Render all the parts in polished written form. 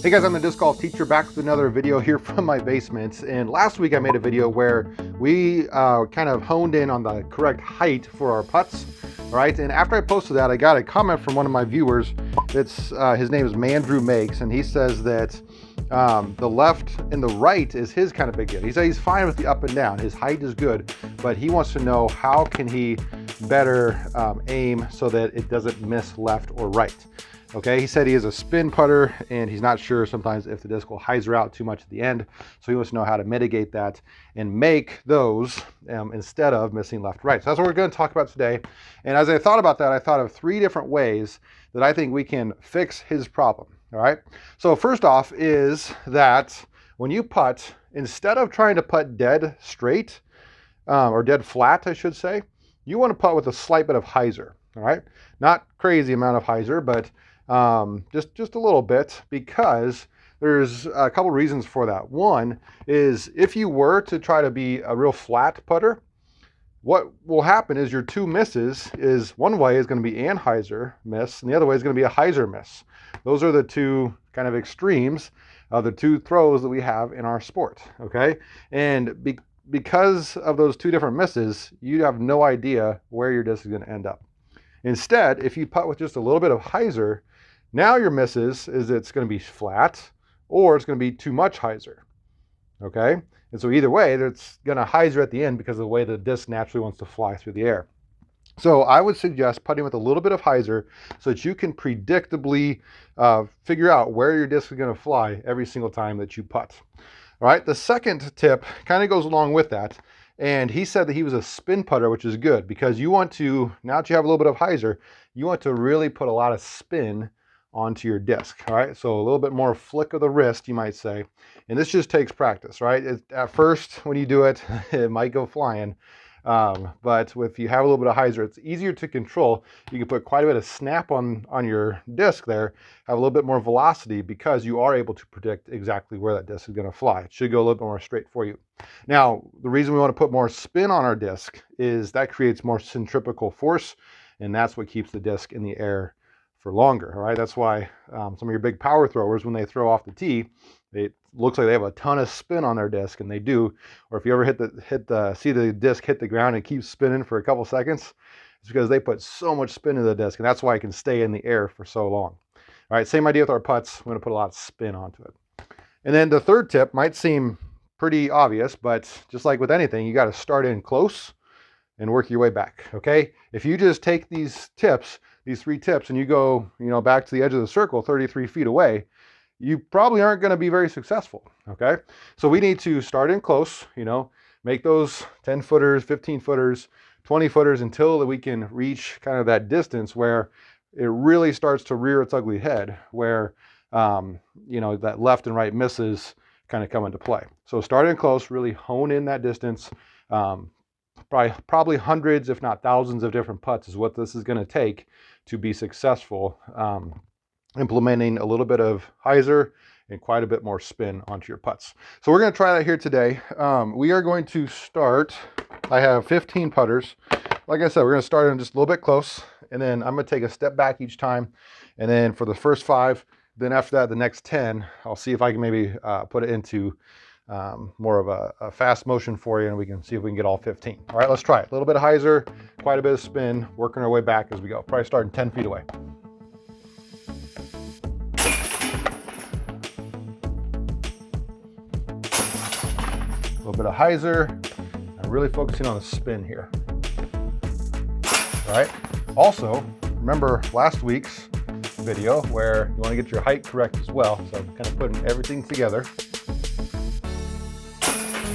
Hey guys, I'm the disc golf teacher back with another video here from my basement. And last week I made a video where we kind of honed in on the correct height for our putts. All right, and after I posted that, I got a comment from one of my viewers. It's his name is Mandrew Makes, and he says that the left and the right is his kind of big deal. He said he's fine with the up and down. His height is good, but he wants to know how can he better aim so that it doesn't miss left or right. Okay, he said he is a spin putter and he's not sure sometimes if the disc will hyzer out too much at the end. So he wants to know how to mitigate that and make those instead of missing left, right. So that's what we're going to talk about today. And as I thought about that, I thought of 3 different ways that I think we can fix his problem. All right. So first off is that when you putt, instead of trying to putt dead straight or dead flat, I should say, you want to putt with a slight bit of hyzer. All right. Not crazy amount of hyzer, but just a little bit, because there's a couple reasons for that. One is if you were to try to be a real flat putter, what will happen is your 2 misses is one way is going to be Anheuser miss, and the other way is going to be a hyzer miss. Those are the 2 kind of extremes of the 2 throws that we have in our sport. Okay, and because of those 2 different misses, you have no idea where your disc is going to end up. Instead, if you putt with just a little bit of hyzer, now your misses is it's going to be flat or it's going to be too much hyzer. Okay, and so either way, it's going to hyzer at the end because of the way the disc naturally wants to fly through the air. So I would suggest putting with a little bit of hyzer so that you can predictably figure out where your disc is going to fly every single time that you putt. All right, the second tip kind of goes along with that. And he said that he was a spin putter, which is good because you want to, now that you have a little bit of hyzer, you want to really put a lot of spin onto your disc. All right, so a little bit more flick of the wrist, you might say. And this just takes practice, right? At first, when you do it, it might go flying. But if you have a little bit of hyzer, it's easier to control. You can put quite a bit of snap on your disc there, have a little bit more velocity because you are able to predict exactly where that disc is going to fly. It should go a little bit more straight for you. Now, the reason we want to put more spin on our disc is that creates more centripetal force, and that's what keeps the disc in the air for longer. All right, that's why some of your big power throwers, when they throw off the tee, it looks like they have a ton of spin on their disc, and they do. Or if you ever see the disc hit the ground and keep spinning for a couple seconds, it's because they put so much spin in the disc, and that's why it can stay in the air for so long. All right, same idea with our putts. We're going to put a lot of spin onto it. And then the third tip might seem pretty obvious, but just like with anything, you got to start in close and work your way back. Okay, if you just take these 3 tips, and you go, back to the edge of the circle 33 feet away, you probably aren't going to be very successful. Okay, so we need to start in close, make those 10 footers, 15 footers, 20 footers until we can reach kind of that distance where it really starts to rear its ugly head, where that left and right misses kind of come into play. So start in close, really hone in that distance. Probably hundreds, if not thousands of different putts is what this is going to take to be successful, implementing a little bit of hyzer and quite a bit more spin onto your putts. So we're going to try that here today. We are going to start, I have 15 putters. Like I said, we're going to start in just a little bit close, and then I'm going to take a step back each time. And then for the first 5, then after that, the next 10, I'll see if I can maybe put it into more of a fast motion for you, and we can see if we can get all 15. All right, let's try it. A little bit of hyzer, quite a bit of spin, working our way back as we go. Probably starting 10 feet away. A little bit of hyzer. I'm really focusing on the spin here. All right. Also, remember last week's video where you want to get your height correct as well. So I'm kind of putting everything together.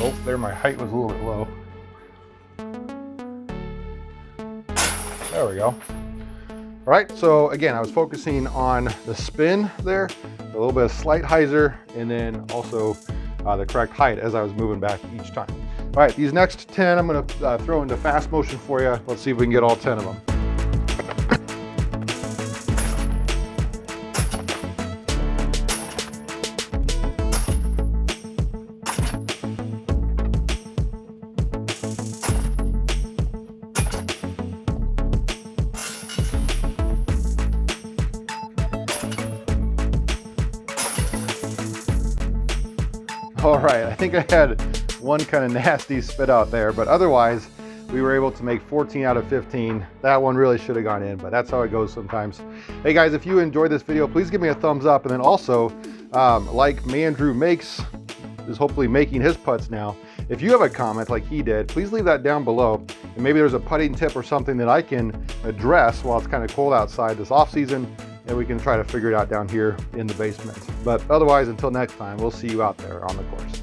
Oh, there, my height was a little bit low. There we go. All right, so again, I was focusing on the spin there, a little bit of slight hyzer, and then also the correct height as I was moving back each time. All right, these next 10 I'm going to throw into fast motion for you. Let's see if we can get all 10 of them. All right, I think I had one kind of nasty spit out there, but otherwise we were able to make 14 out of 15. That one really should have gone in, but that's how it goes sometimes. Hey guys, if you enjoyed this video, please give me a thumbs up, and then also like Mandrew Makes is hopefully making his putts now. If you have a comment like he did, please leave that down below, and maybe there's a putting tip or something that I can address while it's kind of cold outside this off season, and we can try to figure it out down here in the basement. But otherwise, until next time, we'll see you out there on the course.